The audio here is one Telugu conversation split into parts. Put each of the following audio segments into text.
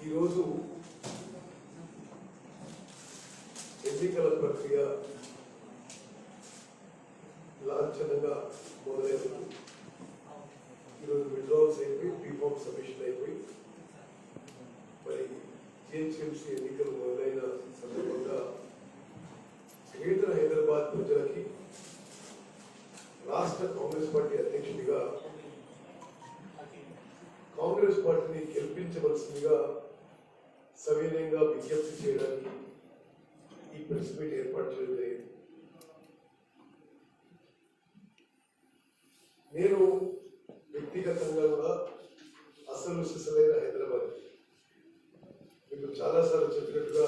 ఈరోజు ఎన్నికల ప్రక్రియ లాంఛనంగా మొదలైంది. ఈరోజు విడ్రాల్స్ అయిపోయి ప్రీఫామ్ సబ్మిషన్ అయిపోయి మరి జిహెచ్ఎంసీ ఎన్నికలు మొదలైన సందర్భంగా గ్రేటర్ హైదరాబాద్ ప్రజలకి రాష్ట్ర కాంగ్రెస్ పార్టీ అధ్యక్షుడిగా కాంగ్రెస్ పార్టీని గెలిపించవలసిందిగా సవినయంగా విజ్ఞప్తి చేయడానికి ఈ ప్రెస్ మీట్ ఏర్పాటు చేయడం జరిగింది. నేను వ్యక్తిగతంగా కూడా అసలు సిసలైన హైదరాబాద్ మీకు చాలాసార్లు చెప్పినట్టుగా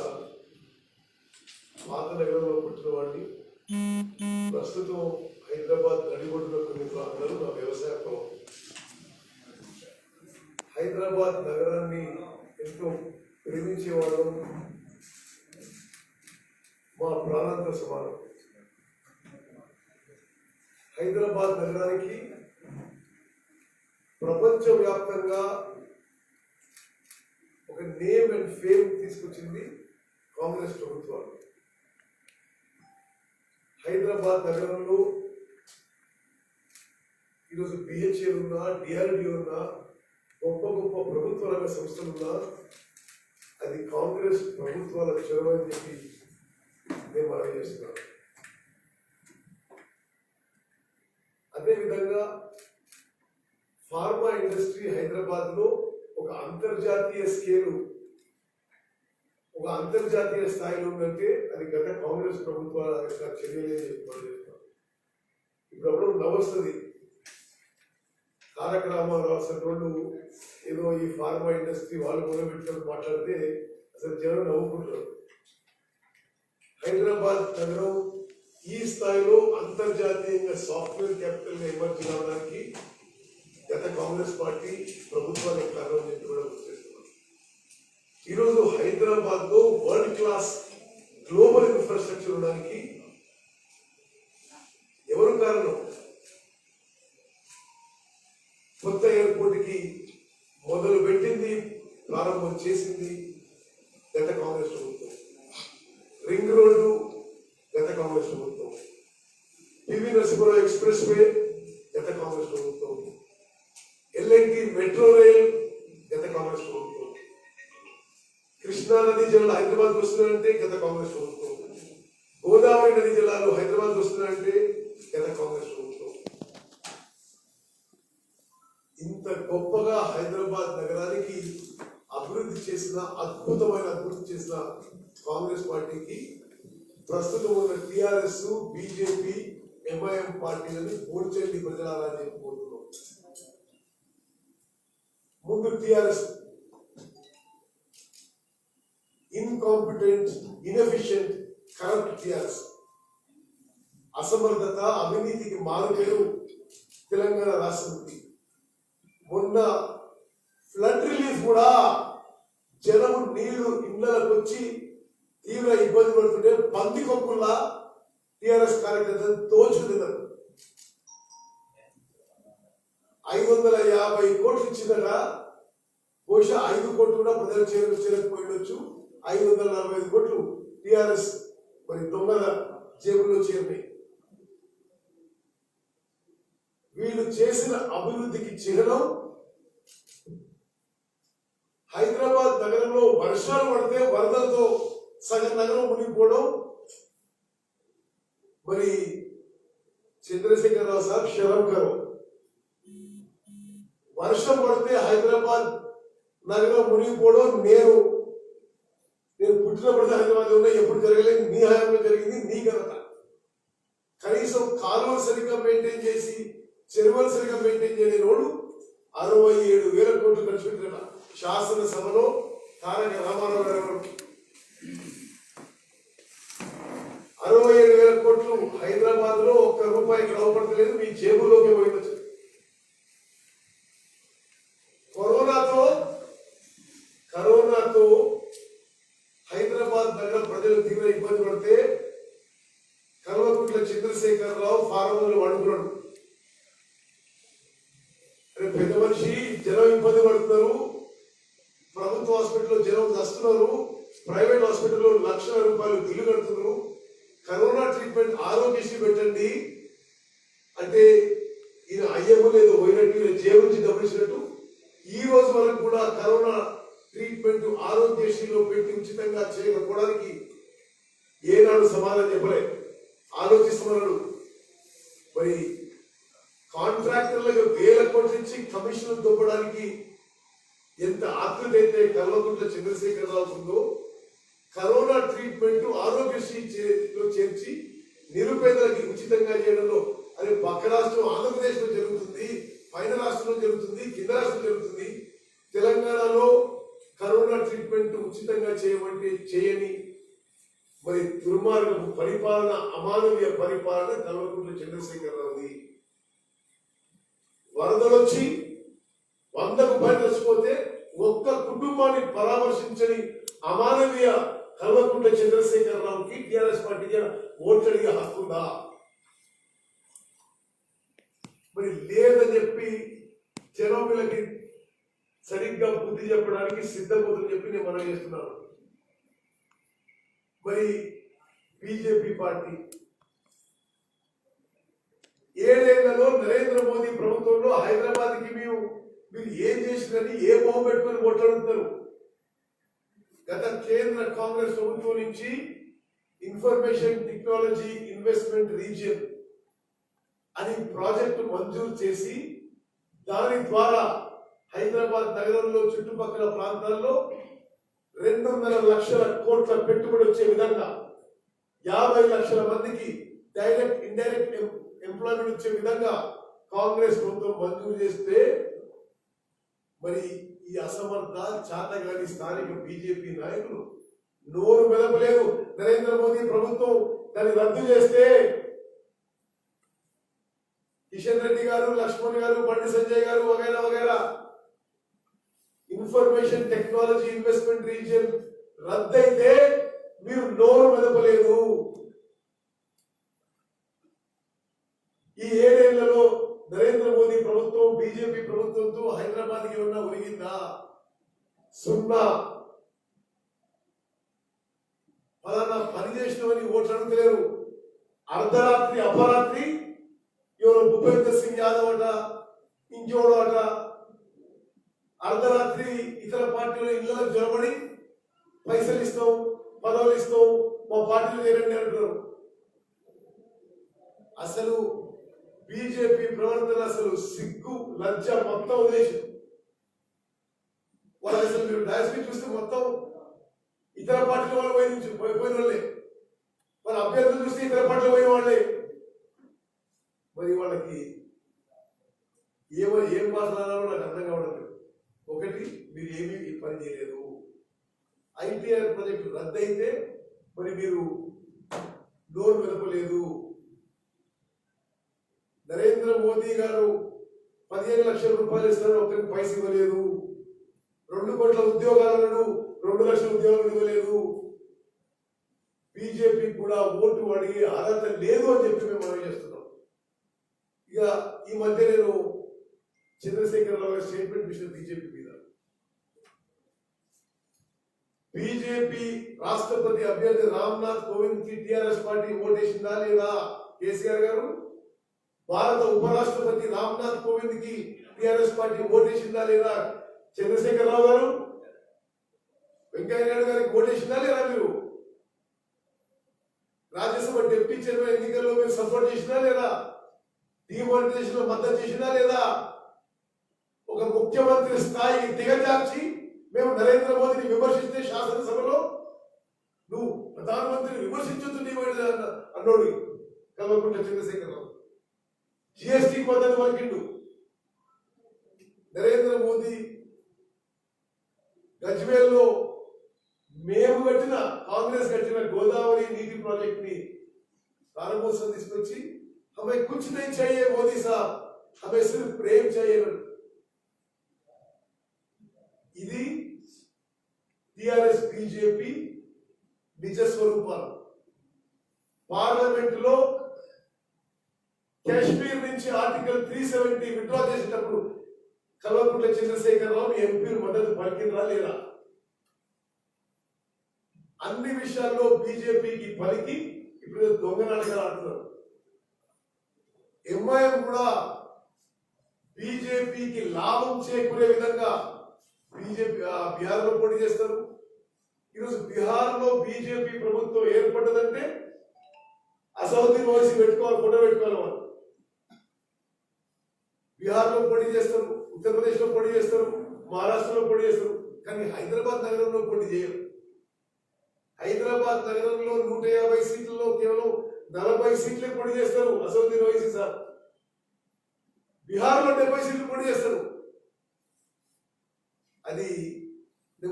పాత నగరంలో పుట్టిన వాడిని. ప్రస్తుతం హైదరాబాద్ నడిబొడ్డున కొన్ని ప్రాంతాలు నా వ్యవసాయ పొలం. హైదరాబాద్ నగరాన్ని ఎంతో ప్రేమించేవాళ్ళం, మా ప్రాణాంత సమానం. హైదరాబాద్ నగరానికి ప్రపంచవ్యాప్తంగా ఒక నేమ్ అండ్ ఫేమ్ తీసుకొచ్చింది కాంగ్రెస్ ప్రభుత్వాలు. హైదరాబాద్ నగరంలో ఈరోజు బిహెచ్ఎల్ ఉన్నా, డిఆర్డిఓ ఉన్నా, గొప్ప గొప్ప ప్రభుత్వ రంగ సంస్థలున్నా అది కాంగ్రెస్ ప్రభుత్వాల చొరవ అని చెప్పి నేను మనవి చేస్తున్నాను. అదేవిధంగా ఫార్మా ఇండస్ట్రీ హైదరాబాద్ లో ఒక అంతర్జాతీయ స్కేలు, ఒక అంతర్జాతీయ స్థాయిలో ఉందంటే అది గత కాంగ్రెస్ ప్రభుత్వాల యొక్క చర్యలే చెప్పి ఇప్పుడు అప్పుడు నవ్వొస్తుంది. తారక రామారావు అసలు ఏదో ఈ ఫార్మా ఇండస్ట్రీ వాళ్ళు మొదలుపెట్టుకొని మాట్లాడితే అసలు జనం నవ్వుకుంటారు. హైదరాబాద్ నగరం ఈ స్థాయిలో అంతర్జాతీయంగా సాఫ్ట్వేర్ క్యాపిటల్ గా ఎమర్జ్ కావడానికి గత కాంగ్రెస్ పార్టీ ప్రభుత్వానికి కారణం చెప్పి కూడా గుర్తిస్తున్నాం. ఈరోజు హైదరాబాద్ లో వరల్డ్ క్లాస్ గ్లోబల్ ఇన్ఫ్రాస్ట్రక్చర్ ఉండడానికి ఎవరు కారణం? కొత్త ఎయిర్పోర్ట్ కి మొదలు పెట్టింది, ప్రారంభం చేసింది గత కాంగ్రెస్ ప్రభుత్వం. రింగ్ రోడ్డు గత కాంగ్రెస్ ప్రభుత్వం. పివి నరసింహారావు ఎక్స్ప్రెస్ వే గత కాంగ్రెస్ ప్రభుత్వం. ఎల్ఎన్టీ మెట్రో రైల్ గత కాంగ్రెస్ ప్రభుత్వం. కృష్ణా నదీ జలాలు హైదరాబాద్ వస్తున్నాయంటే గత కాంగ్రెస్ ప్రభుత్వం. గోదావరి నదీ జలాలు హైదరాబాద్ వస్తున్నాయంటే గత కాంగ్రెస్ ప్రభుత్వం. ఇంత గొప్పగా హైదరాబాద్ నగరానికి అభివృద్ధి చేసిన, అద్భుతమైన అభివృద్ధి చేసిన కాంగ్రెస్ పార్టీకి ప్రస్తుతం ఉన్న టిఆర్ఎస్, బీజేపీ, ఎంఐఎం పార్టీలని పోల్చండి ప్రజలారా చెప్పుకుంటున్నాం. ముందు TRS incompetent, inefficient, corrupt TRS, అసమర్థత, అవినీతికి మారుపేరు తెలంగాణ రాష్ట్రం. మొన్న ఫ్లడ్ రిలీఫ్ కూడా జనం నీళ్లు ఇళ్లకు వచ్చి తీవ్ర ఇబ్బంది పడుతుంటే పందికొక్కుల్లా టిఆర్ఎస్ కార్యకర్తలు తోచుకున్నారు. 550 కోట్లు ఇచ్చిందట. బహుశా 5 కోట్లు కూడా ప్రజలు చేరకపోయిండొచ్చు. 545 కోట్లు టిఆర్ఎస్ మరి దొంగల జేబుల్లో చేరినాయి. వీళ్ళు చేసిన అభివృద్ధికి చిహ్నం హైదరాబాద్ నగరంలో వర్షాలు పడితే వరదలతో సగం నగరం మునిగిపోవడం. మరి చంద్రశేఖరరావు సార్ శరంకరం, వర్షం పడితే హైదరాబాద్ నగరం మునిగిపోవడం నేను పుట్టినప్పుడు హైదరాబాద్ ఉన్నా, ఎప్పుడు జరగలేదు. నీ హయాంలో జరిగింది, నీ ఘనత. కనీసం కాలువలు సరిగ్గా మెయింటైన్ చేసి, చెరువులు సరిగ్గా మెయింటైన్ చేయలేని వాడు 67,000 కోట్లు ఖర్చు పెట్టిన శాసనసభలో తారక రామారావు గారు 67,000 కోట్లు హైదరాబాద్ లో ఒక్క రూపాయి ఇక్కడ అవపడతలేదు, మీ జేబులోకి పోయింది. కరోనాతో హైదరాబాద్ నగర ప్రజలు తీవ్ర ఇబ్బంది పడితే కల్వకుంట్ల చంద్రశేఖరరావు ఫారం వండుకున్నాడు. పెద్ద మనిషి జనం ఇబ్బంది పడుతున్నారు, ప్రభుత్వ హాస్పిటల్లో వస్తున్నారు, ప్రైవేట్ హాస్పిటల్లో లక్షల రూపాయలు బిల్లు కడుతున్నారు, కరోనా ట్రీట్మెంట్ ఆరోగ్యశ్రీ పెట్టండి అంటే ఈయన అయ్యము లేదు పోయినట్టు, ఈయన జేబు నుంచి డబ్బులు ఇచ్చినట్టు ఈ రోజు వరకు కూడా కరోనా ట్రీట్మెంట్ ఆరోగ్యశ్రీలో పెట్టి ఉచితంగా చేయకపోవడానికి ఏనాడు సమాధానం చెప్పలేదు. ఆలోచిస్తున్నాడు. మరి కాంట్రాక్టర్లకు వేల కోట్ల నుంచి కమిషన్లు దొబ్బడానికి ఎంత ఆతృత అయితే కల్వకుంట్ల చంద్రశేఖరరావు ఉందో, కరోనా ట్రీట్మెంట్ ఆరోగ్యశ్రీలో చేర్చి నిరుపేదలకి ఉచితంగా చేయడంలో అది పక్క రాష్ట్రం ఆంధ్రప్రదేశ్లో జరుగుతుంది, పైన రాష్ట్రంలో జరుగుతుంది, కింద రాష్ట్రంలో జరుగుతుంది. తెలంగాణలో కరోనా ట్రీట్మెంట్ ఉచితంగా చేయమంటే చేయని మరి దుర్మార్గపు పరిపాలన, అమానవీయ పరిపాలన కల్వకుంట్ల చంద్రశేఖరరావుది. వరదలు వచ్చి 100కు పైన చచ్చిపోతే ఒక్క కుటుంబాన్ని పరామర్శించని అమానవీయ కల్వకుంట్ల చంద్రశేఖరరావుకి టిఆర్ఎస్ పార్టీగా ఓట్లు అడిగే హక్కుందా? మరి లేదని చెప్పి జనోమిలకి సరిగ్గా బుద్ధి చెప్పడానికి సిద్ధమవుతుందని చెప్పి నేను మనం చేస్తున్నాను. మరి బీజేపీ పార్టీ 7 ఏళ్లలో నరేంద్ర మోదీ ప్రభుత్వంలో హైదరాబాద్కి మీరు ఏం చేసినని ఏ మొహం పెట్టుకొని ఓట్లాడుతున్నారు? గత కేంద్ర కాంగ్రెస్ ప్రభుత్వం నుంచి ఇన్ఫర్మేషన్ టెక్నాలజీ ఇన్వెస్ట్మెంట్ రీజియన్ అని ప్రాజెక్టు మంజూరు చేసి దాని ద్వారా హైదరాబాద్ నగరంలో చుట్టుపక్కల ప్రాంతాల్లో 2.5 లక్షల కోట్ల పెట్టుబడి వచ్చే విధంగా 50 లక్షల మందికి డైరెక్ట్ ఇండైరెక్ట్ ఎంప్లాయ్మెంట్ వచ్చే విధంగా కాంగ్రెస్ ప్రభుత్వం మంజూరు చేస్తే మరి ఈ అసమర్థ చాతగాని స్థానిక బీజేపీ నాయకులు నోరు మెదపలేదు. నరేంద్ర మోదీ ప్రభుత్వం దాన్ని రద్దు చేస్తే కిషన్ రెడ్డి గారు, లక్ష్మణ్ గారు, బండి సంజయ్ గారు వగైరా వగైరా ఇన్ఫర్మేషన్ టెక్నాలజీ ఇన్వెస్ట్మెంట్ రీజియన్ రద్దయితే మీరు నోరు మెదపలేదు. ఈ 7 ఏళ్లలో నరేంద్ర మోదీ ప్రభుత్వం బీజేపీ ప్రభుత్వంతో హైదరాబాద్ కి ఏమన్నా ఒరిగిందా? సున్నా. ఫలానా పని చేసినవని ఓట్లు అడుగుతలేరు. అర్ధరాత్రి అపరాత్రి ఎవరో భూపేందర్ సింగ్ యాదవ్ అట, ఇంకోడు అట, అర్ధరాత్రి ఇతర పార్టీలో ఇళ్లకు జొరబడి పైసలు ఇస్తాం, పదవులు ఇస్తాం, మా పార్టీలు చేరండి అంటున్నారు. అసలు బీజేపీ ప్రవర్తన అసలు సిగ్గు లజ్జ మొత్తం వదిలేసి వాళ్ళు అసలు మీరు డాస్బిన్ చూస్తే మొత్తం ఇతర పార్టీల వాళ్ళు పోయిన వాళ్ళే, వాళ్ళ అభ్యర్థులు చూస్తే ఇతర పార్టీలు పోయిన వాళ్ళే. మరి వాళ్ళకి ఏం మాట్లాడాలో నాకు అర్థం కావడం లేదు. ఒకటి, మీరు ఏమీ పని చేయలేదు. ఐటీఆర్ ప్రాజెక్టు రద్దయితే మరి మీరు లోన్ వెలపలేదు. నరేంద్ర మోదీ గారు 15 లక్షల రూపాయలు ఇస్తారు, ఒకరికి పైసలు ఇవ్వలేదు. 2 కోట్ల ఉద్యోగాలను 2 లక్షల ఉద్యోగాలు ఇవ్వలేదు. బీజేపీ కూడా ఓటు అడిగి అర్హత లేదు అని చెప్పి మేము మనం చేస్తున్నాం. ఇక ఈ మధ్య నేను చంద్రశేఖరరావు గారి స్టేట్మెంట్ విషయం బీజేపీ మీద, బీజేపీ రాష్ట్రపతి అభ్యర్థి రామ్నాథ్ కోవింద్ కి టిఆర్ఎస్ పార్టీ ఓటేసిందా లేదా? కేసీఆర్ గారు. భారత ఉపరాష్ట్రపతి రామ్నాథ్ కోవింద్ కి టిఆర్ఎస్ పార్టీ ఓటేసిందా లేదా? చంద్రశేఖరరావు గారు. వెంకయ్య నాయుడు గారికి ఓటేసిందా లేదా? మీరు రాజ్యసభ డిప్యూటీ చైర్మన్ ఎన్నికల్లో మీరు సపోర్ట్ చేసినా లేదా? డిమానిటైజేషన్ లో మద్దతు చేసినా లేదా? ఒక ముఖ్యమంత్రి స్థాయికి దిగజార్చి మేము నరేంద్ర మోదీని విమర్శిస్తే శాసనసభలో నువ్వు ప్రధానమంత్రిని విమర్శించొద్దు అన్నోడు కల్వకుంట్ల చంద్రశేఖరరావు. జిఎస్టీ మద్దతు పలికిండు. నరేంద్ర మోదీ గజ్వేల్లో మేము కట్టిన, కాంగ్రెస్ కట్టిన గోదావరి నీటి ప్రాజెక్ట్ ని ప్రారంభోత్సవం తీసుకొచ్చి हमें कुछ नहीं चाहिए मोदी साहब, हमें सिर्फ प्रेम चाहिए. ఇది టిఆర్ఎస్ బీజేపీ నిజ స్వరూపాలు. పార్లమెంట్ లో కాశ్మీర్ నుంచి ఆర్టికల్ 370 విత్డ్రా చేసేటప్పుడు కల్వకుంట్ల చంద్రశేఖరరావు ఎంపీలు మద్దతు పలికినరా లేదా? అన్ని విషయాల్లో బీజేపీకి పలికి ఇప్పుడు దొంగ నాటకాలు ఆడుతున్నారు. ఎంఐఎం కూడా బీజేపీకి లాభం చేకూరే విధంగా బీహార్లో పోటీ చేస్తారు. ఈరోజు బీహార్లో బీజేపీ ప్రభుత్వం ఏర్పడ్డదంటే అసౌద్దీన్ ఓవైసీ పెట్టుకోవాలి, ఫోటో పెట్టుకోవాలి. వాళ్ళు బీహార్లో పోటీ చేస్తారు, ఉత్తరప్రదేశ్ లో పోటీ చేస్తారు, మహారాష్ట్రలో పోటీ చేస్తారు. కానీ హైదరాబాద్ నగరంలో పోటీ చేయరు. హైదరాబాద్ నగరంలో 150 సీట్లలో కేవలం 40 సీట్లే పోటీ చేస్తారు అసౌద్దీన్ ఓవైసీ సార్. బీహార్లో 70 సీట్లు పోటీ చేస్తారు. అది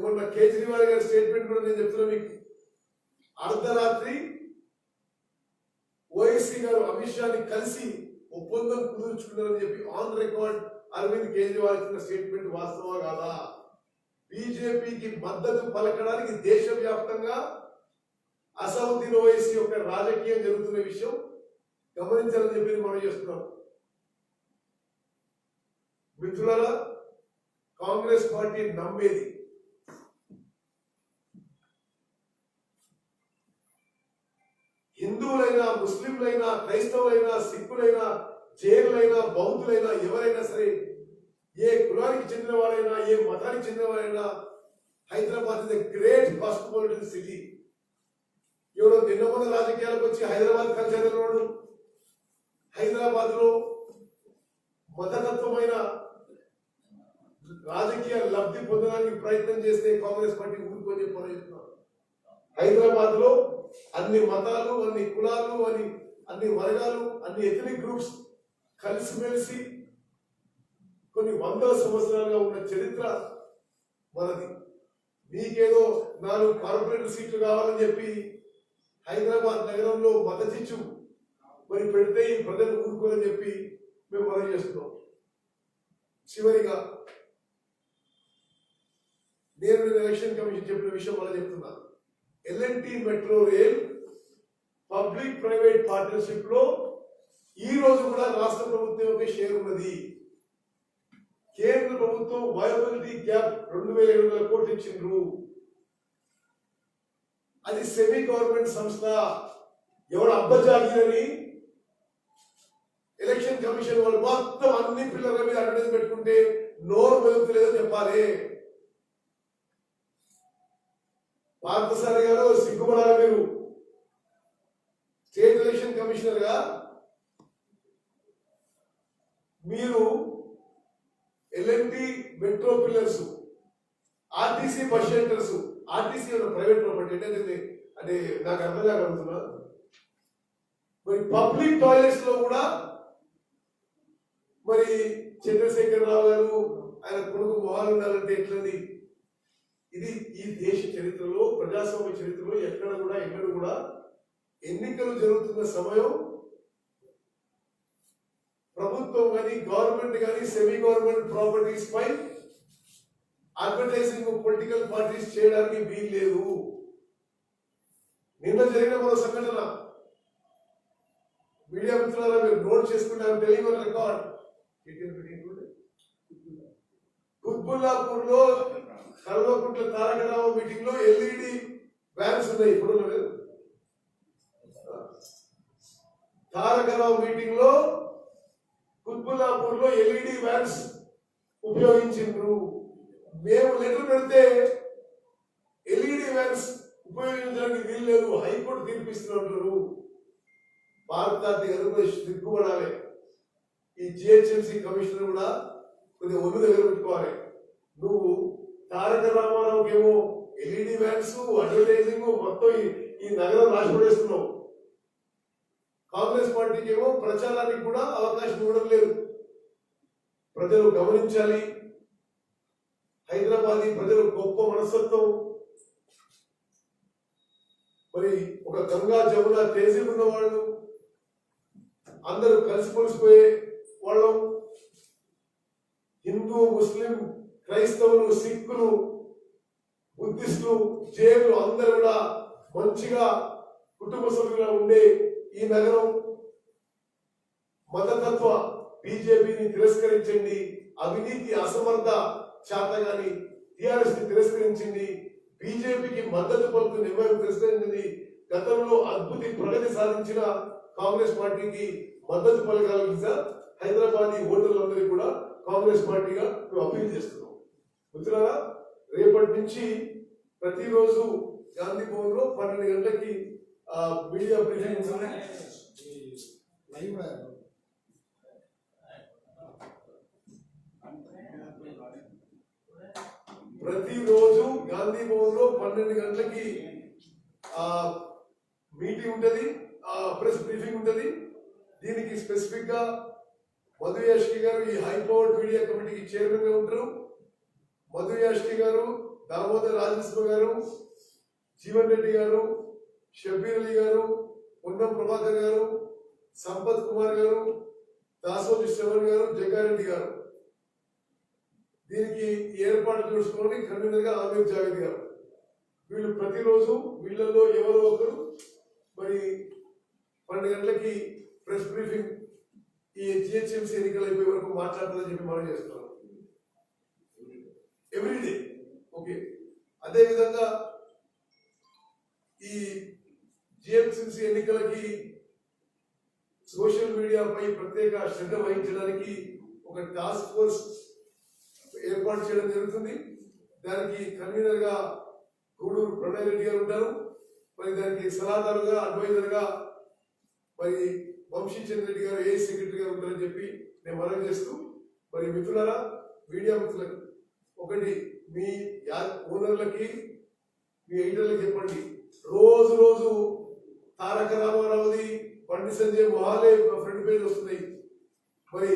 మొన్న కేజ్రీవాల్ గారి స్టేట్మెంట్ కూడా నేను చెప్తున్నా మీకు. అర్ధరాత్రి ఓవైసీ గారు అమిత్ షాని కలిసి ఒప్పందం కుదుర్చుకున్నారని చెప్పి ఆన్ రికార్డ్ అరవింద్ కేజ్రీవాల్ ఇచ్చిన స్టేట్మెంట్ వాస్తవా కాదా? బీజేపీకి మద్దతు పలకడానికి దేశవ్యాప్తంగా అసౌద్దీన్ ఓవైసీ యొక్క రాజకీయం జరుగుతున్న విషయం గమనించాలని చెప్పి మనం చేస్తున్నాం. మిత్రులారా, కాంగ్రెస్ పార్టీ నమ్మేది హిందువులైనా, ముస్లింలైనా, క్రైస్తవులైనా, సిక్కులైనా, జైనులైనా, బౌద్ధులైనా, ఎవరైనా సరే, ఏ కులానికి చెందిన వారైనా, ఏ మతానికి చెందిన వారైనా, Hyderabad is a great cosmopolitan city. ఎవరో నిన్నమన్న రాజకీయాలకు వచ్చి హైదరాబాద్ కల్చర్ హైదరాబాద్ లో మతతత్వమైన రాజకీయ లబ్ధి పొందడానికి ప్రయత్నం చేస్తే కాంగ్రెస్ పార్టీ ఊరుకొని చెప్పని చెప్తున్నారు. హైదరాబాద్ లో అన్ని మతాలు, అన్ని కులాలు, అన్ని వర్గాలు, అన్ని ఎథనిక్ గ్రూప్స్ కలిసిమెలిసి కొన్ని వందల సంవత్సరాలుగా ఉన్న చరిత్ర మనది. మీకేదో 4 కార్పొరేటర్ సీట్లు కావాలని చెప్పి హైదరాబాద్ నగరంలో మద్దతిచ్చు మరి పెడితే ఈ ప్రజలు ఊరుకోరని చెప్పి మేము మనం చేస్తున్నాం. చివరిగా నేను ఎలక్షన్ కమిషన్ చెప్పిన విషయం మనం చెప్తున్నా. L&T metro rail public private partnership లో ఈ రోజు కూడా రాష్ట్ర ప్రభుత్వం యొక్క షేర్ ఉన్నది. కేంద్ర ప్రభుత్వం వయబిలిటీ గ్యాప్ 2700 కోట్లు ఇచ్చిండ్రు. అది సెమీ గవర్నమెంట్ సంస్థ. ఎవరు అబ్బజాగిరని ఎలక్షన్ కమిషన్ వాళ్ళు మొత్తం అన్ని పిల్లల మీద అటెండెన్స్ పెట్టుకుంటే నోరు మెదుపులేదని చెప్పాలి. పార్థసారి గారు సిగ్గుపడాలి. మీరు స్టేట్ ఎలక్షన్ కమిషనర్ గా మీరు L&T metro pillars, RTC bus shelters, RTC private property అంటే నాకు అర్థం కాగలుగుతున్నా. మరి పబ్లిక్ టాయిలెట్స్ లో కూడా మరి చంద్రశేఖర్ రావు గారు ఆయన కొడుకు మొహాలు ఉండాలంటే ఎట్లది? ఇది ఈ దేశ చరిత్రలో, ప్రజాస్వామ్య చరిత్రలో ఎక్కడ కూడా ఎన్నికలు జరుగుతున్న సమయం ప్రభుత్వం కానీ, గవర్నమెంట్ కానీ, సెమీ గవర్నమెంట్ ప్రాపర్టీస్ పై అడ్వర్టైజింగ్ పొలిటికల్ పార్టీస్ చేయడానికి వీలు లేదు. నిన్న జరిగిన మరో సంఘటన మీడియా మిత్రులారా మీరు నోట్ చేసుకుంటే టెలింగ్ రికార్డ్. కుత్బుల్లాపూర్ లో కల్వకుంట్ల తారక రావు మీటింగ్ లో ఎల్ఈడి వ్యాన్స్ ఉన్నాయి. ఇప్పుడు తారక రావు మీటింగ్ లో కుత్బుల్లాపూర్ లో ఎల్ఈడి వ్యాన్స్ ఉపయోగించిండ్రు. మేము లెటర్ పెడితే ఎల్ఈడి వ్యాన్స్ ఉపయోగించడానికి వీలు లేదు, హైకోర్టు తీర్పిస్తున్నారు. భారతార్థి గారు దిగ్గుపడాలి. ఈ జిహెచ్ఎంసీ కమిషనర్ కూడా కొద్దిగా ఒళ్ళు దగ్గర పెట్టుకోవాలి. నువ్వు తారక రామారావుకి ఏమో ఎల్ఈడి వ్యాన్స్, అడ్వర్టైజింగ్ మొత్తం ఈ నగరం రాసిపడేస్తున్నావు. కాంగ్రెస్ పార్టీకి ఏమో ప్రచారానికి కూడా అవకాశం ఇవ్వడం లేదు. ప్రజలు గమనించాలి. హైదరాబాద్ ప్రజలు గొప్ప మనస్తత్వం. మరి ఒక గంగా జమున తేజీ ఉన్న వాళ్ళు, అందరూ కలిసిపోలిసిపోయే వాళ్ళం. హిందూ, ముస్లిం, క్రైస్తవులు, సిక్కులు, బుద్ధిస్టులు, జైనులు అందరూ కూడా మంచిగా కుటుంబ సభ్యులుగా ఉండే ఈ నగరం. మతతత్వ బీజేపీని తిరస్కరించండి, అవినీతి, అసమర్థ, చేతగాని టిఆర్ఎస్ ని తిరస్కరించింది. బీజేపీకి మద్దతు పలుకుతున్న ఎవరు తెలిసినది గతంలో అద్భుత ప్రగతి సాధించిన కాంగ్రెస్ పార్టీకి మద్దతు పలకాలని హైదరాబాద్ ఓటర్లందరికీ కూడా కాంగ్రెస్ పార్టీగా మేము అప్పీల్ చేస్తున్నాం. మిత్రులారా, రేపటి నుంచి ప్రతిరోజు గాంధీ భవన్ లో 12 గంటలకి మీడియా బ్రీఫింగ్ ప్రతిరోజు గాంధీ భవన్ లో 12 గంటలకి మీటింగ్ ఉంటది, ప్రెస్ బ్రీఫింగ్ ఉంటది. దీనికి స్పెసిఫిక్ గా మధు యాష్కి గారు ఈ హైపవర్ మీడియా కమిటీకి చైర్మన్ గా ఉంటారు. మధు యాష్కి గారు, దామోదర్ రాజేశ్వర గారు, జీవన్ రెడ్డి గారు, షబీర్ అలీ గారు, పొన్నం ప్రభాకర్ గారు, సంపత్ కుమార్ గారు, దాసోజి శ్రవణ్ గారు, జగ్గారెడ్డి గారు. దీనికి ఏర్పాట్లు చూసుకొని కన్వీనర్ గా ఆమీర్ జావేద్ గారు. వీళ్ళు ప్రతిరోజు వీళ్ళల్లో ఎవరో ఒకరు మరి 12 గంటలకి ప్రెస్ బ్రీఫింగ్ ఈ జిహెచ్ఎంసీ ఎన్నికలు అయిపోయే వరకు మాట్లాడుతుందని చెప్పి మనం చేస్తున్నాం ఎవ్రీడే. ఓకే, అదే విధంగా ఈ జిహెచ్ఎంసీ ఎన్నికలకి సోషల్ మీడియాపై ప్రత్యేక శ్రద్ధ వహించడానికి ఒక టాస్క్ ఫోర్స్ ఏర్పాటు చేయడం జరుగుతుంది. దానికి కన్వీనర్ గా గూడూరు ప్రణయ్ రెడ్డి గారు ఉంటారు. మరి దానికి సలహాదారుగా అడ్వైజర్ గా మరి వంశీచంద్ర రెడ్డి గారు ఏఐ సెక్రటరీ గారు ఉంటారని చెప్పి నేను మనవి చేస్తూ, మరి మిత్రులారా, మీడియా మిత్రులకు ఒకటి, మీ ఓనర్లకి మీ ఎడిటర్లకి చెప్పండి, రోజు రోజు తారక రామారావుది, బండి సంజయ్ మహాలే ఫ్రంట్ పేజ్ వస్తున్నాయి. మరి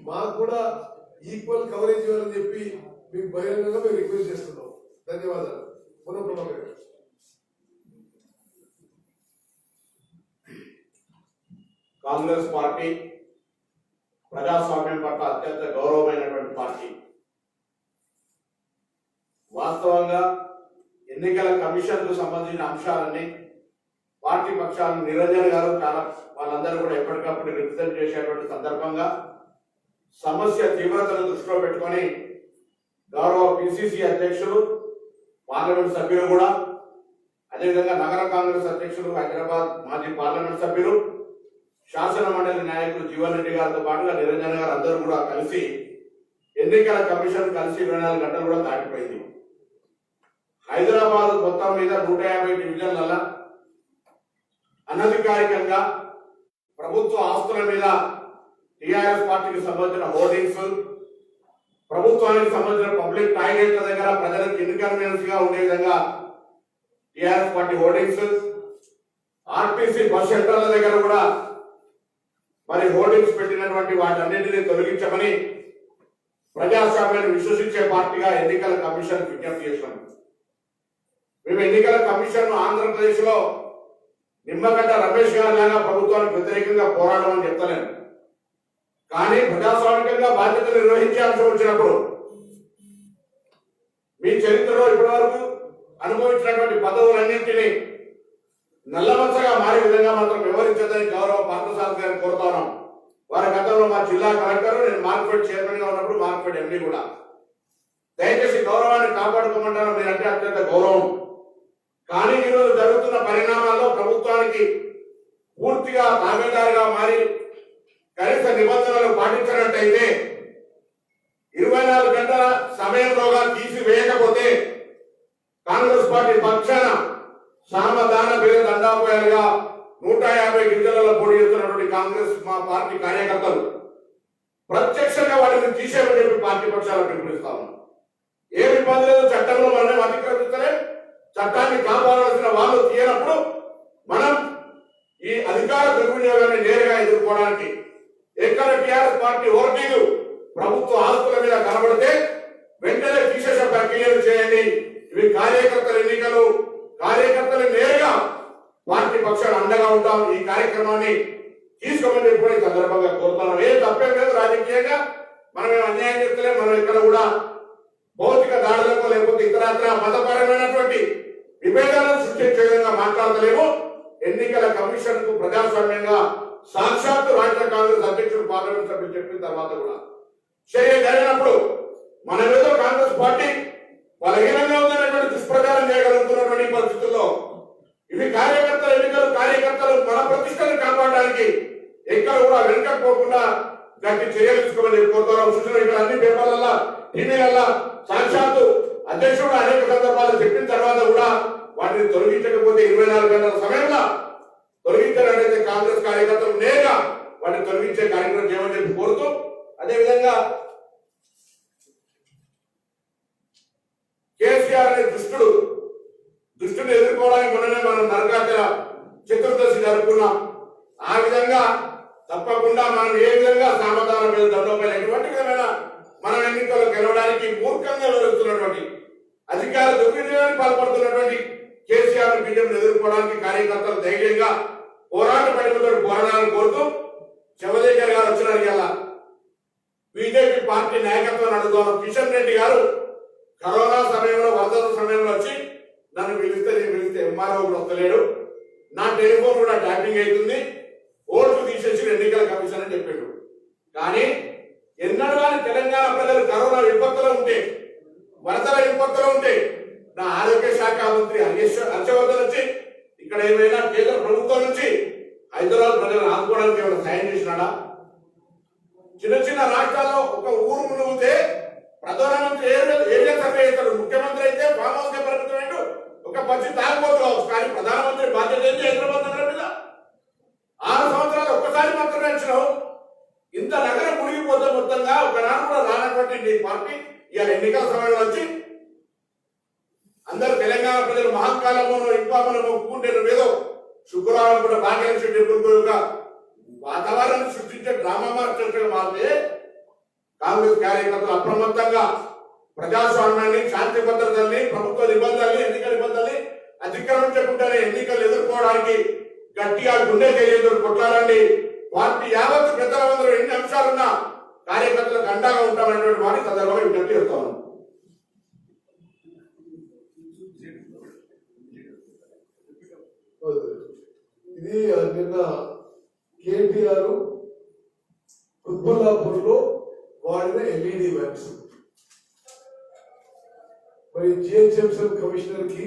మాకు కూడా ఈక్వల్ కవరేజ్ ఇవ్వాలని చెప్పి మీకు బహిరంగంగా మేము రిక్వెస్ట్ చేస్తున్నాం. ధన్యవాదాలు. పునఃప్రభాకర్ గారు. కాంగ్రెస్ పార్టీ ప్రజాస్వామ్యం పట్ల అత్యంత గౌరవమైనటువంటి పార్టీ. వాస్తవంగా ఎన్నికల కమిషన్ కు సంబంధించిన అంశాలన్నీ పార్టీ పక్షాలను నిరంజన్ గారు చాలా వాళ్ళందరూ కూడా ఎప్పటికప్పుడు రిప్రజెంట్ చేసేటువంటి సందర్భంగా సమస్య తీవ్రతను దృష్టిలో పెట్టుకొని గౌరవ పిసిసి అధ్యక్షులు, పార్లమెంట్ సభ్యులు కూడా, అదేవిధంగా నగర కాంగ్రెస్ అధ్యక్షులు, హైదరాబాద్ మాజీ పార్లమెంట్ సభ్యులు, శాసన మండలి నాయకులు జీవన్ రెడ్డి గారితో పాటుగా నిరంజన్ గారు అందరూ కూడా కలిసి ఎన్నికల కమిషన్ కలిసి 24 గంటలు కూడా దాటిపోయింది. హైదరాబాద్ మొత్తం మీద 150 డివిజన్ల అనధికారికంగా ప్రభుత్వ ఆస్తుల మీద టిఆర్ఎస్ పార్టీకి సంబంధించిన హోర్డింగ్స్, ప్రభుత్వానికి సంబంధించిన పబ్లిక్ టాయిలెట్ల దగ్గర ప్రజలకు ఇన్కన్వీనియన్స్ గా ఉండే విధంగా TRS party hoardings, RTC bus సెంటర్ల దగ్గర కూడా మరి హోర్డింగ్స్ పెట్టినటువంటి వాటన్నింటినీ తొలగించమని ప్రజాస్వామ్యాన్ని విశ్వసించే పార్టీగా ఎన్నికల కమిషన్ విజ్ఞప్తి చేశాం. మేము ఎన్నికల కమిషన్ ఆంధ్రప్రదేశ్ లో నిమ్మగడ్డ రమేష్ గారి లాగా ప్రభుత్వానికి వ్యతిరేకంగా పోరాడమని చెప్తలేను. కానీ ప్రజాస్వామికంగా బాధ్యతలు నిర్వహించే అంశం వచ్చినప్పుడు మీ చరిత్రలో ఇప్పటి వరకు అనుభవించినటువంటి పదవులన్నింటినీ నల్లమచ్చగా మారే విధంగా మాత్రం వివరించదని గౌరవ పార్థసారథి గారిని కోరుతున్నాం. వారి గతంలో మా జిల్లా కలెక్టర్, నేను మార్కెట్ చైర్మన్ గా ఉన్నప్పుడు మార్కెట్ ఎంపీ కూడా. దయచేసి గౌరవాన్ని కాపాడుకోమంటారు, మీరంటే అత్యంత గౌరవం. కానీ ఈరోజు జరుగుతున్న పరిణామాల్లో ప్రభుత్వానికి పూర్తిగా తాబేదారుగా మారి కనీస నిబంధనలు పాటించినట్టయితే 24 గంటల సమయంలోగా తీసివేయకపోతే కాంగ్రెస్ పార్టీ పక్షాన సామధాన భేద దండాపోయాలుగా 150 గిరిజనులలో పోటీ చేస్తున్నటువంటి కాంగ్రెస్ మా పార్టీ కార్యకర్తలు ప్రత్యక్షంగా వాటిని తీసేయమని చెప్పి పార్టీ పక్షాలను పిలుపునిస్తాము. ఏ ఇబ్బంది లేదు, చట్టంలో మనం అతిక్రమిస్తలే, చట్టాన్ని కాపాడాల్సిన వాళ్ళు తీయనప్పుడు మనం ఈ అధికార దుర్వినియోగాన్ని నేరుగా ఎదుర్కోవడానికి ఎక్కడ టిఆర్ఎస్ పార్టీ ఓటింగ్ ప్రభుత్వ ఆస్తుల మీద కనబడితే వెంటనే తీసేసే ప్రక్రియలు చేయండి. ఇవి కార్యకర్తల ఎన్నికలు, కార్యకర్తలు నేరుగా పార్టీ పక్షాలు అండగా ఉంటాం. ఈ కార్యక్రమాన్ని తీసుకోమని కూడా ఈ సందర్భంగా కోరుతున్నాం. ఏం తప్పేం లేదు, రాజకీయంగా మనం ఏం అన్యాయం చేస్తలే. మనం ఇక్కడ కూడా భౌతిక దాడులకు లేకపోతే ఇతరత్ర మతపరమైనటువంటి విభేదాలను సృష్టించే విధంగా మాట్లాడలేము. ఎన్నికల కమిషన్ కు ప్రజాస్వామ్యంగా సాక్షాత్తు రాష్ట్ర కాంగ్రెస్ అధ్యక్షుడు, పార్లమెంట్ సభ్యులు చెప్పిన తర్వాత కూడా జరిగినప్పుడు మనం ఏదో కాంగ్రెస్ పార్టీ బలహీనంగా ఉందనేటువంటి దుష్ప్రచారం చేయగలుగుతున్నటువంటి పరిస్థితుల్లో ఇవి కార్యకర్తల ఎన్నికలు, కార్యకర్తలు మన ప్రతిష్టను కాపాడడానికి ఎక్కడ కూడా వెనుకపోకుండా గట్టి చర్యలు తీసుకోమని కోరుతున్నాం. చూసిన ఇక్కడ అన్ని పేపర్లలో, టీవీలలో సాక్షాత్తు అధ్యక్షుడు అనేక సందర్భాలు చెప్పిన తర్వాత కూడా వాటిని తొలగించకపోతే 24 గంటల సమయంలో తొలగించాలంటే కాంగ్రెస్ కార్యకర్తలు నేరుగా వాటిని తొలగించే కార్యక్రమం చేయమని చెప్పి కోరుతూ, అదేవిధంగా కేసీఆర్ అనే దుష్టుని ఎదుర్కోవడానికి మొన్ననే మనం నరకాచల చతుర్దశి జరుపుకున్నాం. ఆ విధంగా తప్పకుండా మనం ఏ విధంగా సామధాన మీద దండోపై ఎటువంటి విధమైన మనం ఎన్నికల్లో గెలవడానికి మూర్ఖంగా వివరిస్తున్నటువంటి అధికార దుర్వినియోగానికి పాల్పడుతున్నటువంటి కేసీఆర్ బీజేపీని ఎదుర్కోవడానికి కార్యకర్తలు ధైర్యంగా పోరాట పడిపోతూ పోరాడాలని కోరుతూ శివశేఖర్ గారు వచ్చినారు. ఇలా బీజేపీ పార్టీ నాయకత్వం అడుగుతాను. కిషన్ రెడ్డి గారు కరోనా సమయంలో, వరదల సమయంలో వచ్చి నన్ను పిలిస్తే ఎంఆర్ఓ కూడా వస్తలేడు, నా టెలిఫోన్ కూడా ట్యాపింగ్ అవుతుంది, ఓట్లు తీసేసి ఎన్నికల కమిషన్ అని చెప్పాడు. కానీ ఎన్నడూ కానీ తెలంగాణ ప్రజలు కరోనా విపత్తులో ఉంటే, వరదల విపత్తులో ఉంటే నా ఆరోగ్య శాఖ మంత్రి హర్షవర్ధన్ వచ్చి ఇక్కడ ఏమైనా కేంద్ర ప్రభుత్వం నుంచి హైదరాబాద్ ప్రజలను ఆదుకోవడానికి ఏమైనా సాయం చేసినాడా? చిన్న చిన్న రాష్ట్రాల్లో ఒక ఊరు మునిగితే ప్రధానమంత్రి ఏరియా సర్వే చేస్తాడు, ముఖ్యమంత్రి అయితే ఫామ్ హౌస్ గా పరిమితమైన ఒక పచ్చి తాగబోతు కావచ్చు. కానీ ప్రధానమంత్రి బాధ్యత ఏంటి హైదరాబాద్ నగరం మీద? 6 సంవత్సరాలు ఒక్కసారి మాత్రమే వచ్చినావు. ఇంత నగరం మునిగిపోతే మొత్తంగా ఒకనాడు కూడా రానటువంటి నీ పార్టీ ఇవాళ ఎన్నికల సమయంలో వచ్చి అందరు తెలంగాణ ప్రజలు మహాకాలంలో ఇంకా మనం ఒప్పుకుంటే ఏదో శుక్రవారం కూడా భాగ్యలక్ష్మి టెంపుల్ యొక్క వాతావరణాన్ని సృష్టించే డ్రామా మార్చడం మాత్రమే కాంగ్రెస్ కార్యకర్తలు అప్రమత్తంగా ప్రజాస్వామ్యాన్ని, శాంతి భద్రతల్ని, ప్రభుత్వ నిబంధనల్ని, ఎన్నికల నిబంధనల్ని అతిక్రమించకుండానే ఎన్నికలు ఎదుర్కోవడానికి గట్టిగా గుండె ధైర్యంతో కొట్లాడండి. పార్టీ యావత్తు పెద్దలందరూ ఎన్ని అంశాలున్నా కార్యకర్తలకు అండగా ఉంటామనేటువంటి వారి సందర్భంగా విజ్ఞప్తి చేస్తాను. ఇది నిన్న కేటీఆర్ కుత్బుల్లాపూర్ లో వాడిన ఎల్ఈడి ల్యాంప్స్. మరి జిహెచ్ఎంసీ కమిషనర్ కి,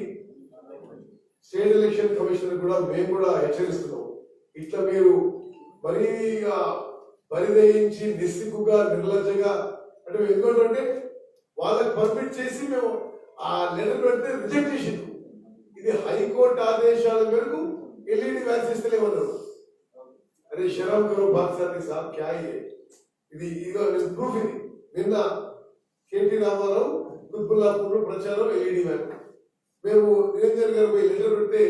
స్టేట్ ఎలక్షన్ కమిషనర్ కూడా మేము కూడా హెచ్చరిస్తున్నాం. ఇట్లా మీరు మరీ పరిదయించి నిస్సిగ్గుగా, నిర్లజ్జగా అంటే ఎందుకంటే వాళ్ళకి పర్మిట్ చేసి మేము ఆ లెటర్ పెడితే రిజెక్ట్ చేసింది. ఇది హైకోర్టు ఆదేశాల మేరకు ఎల్ఈడి వ్యాన్స్ ఇస్తలేమన్నారు. అరే శరం కరో బాద్షాకి సాబ్ క్యా ఇది ప్రూఫ్. ఇది నిన్న కేటీ రామారావు కుత్బుల్లాపూర్ లో ప్రచారం ఎల్ఈడి వ్యాన్. మేము నిరంజన్ గారు పోయి లెటర్ పెడితే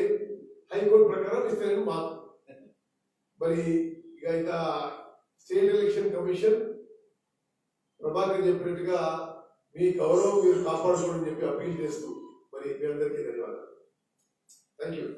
హైకోర్టు ప్రకారం ఇస్తలేను మా. మరి ఇక స్టేట్ ఎలక్షన్ కమిషన్ ప్రభాకర్ చెప్పినట్టుగా మీ గౌరవం మీరు కాపాడుకోవడం చెప్పి అప్పీల్ చేస్తూ మరి మీ అందరికీ ధన్యవాదాలు. Thank you.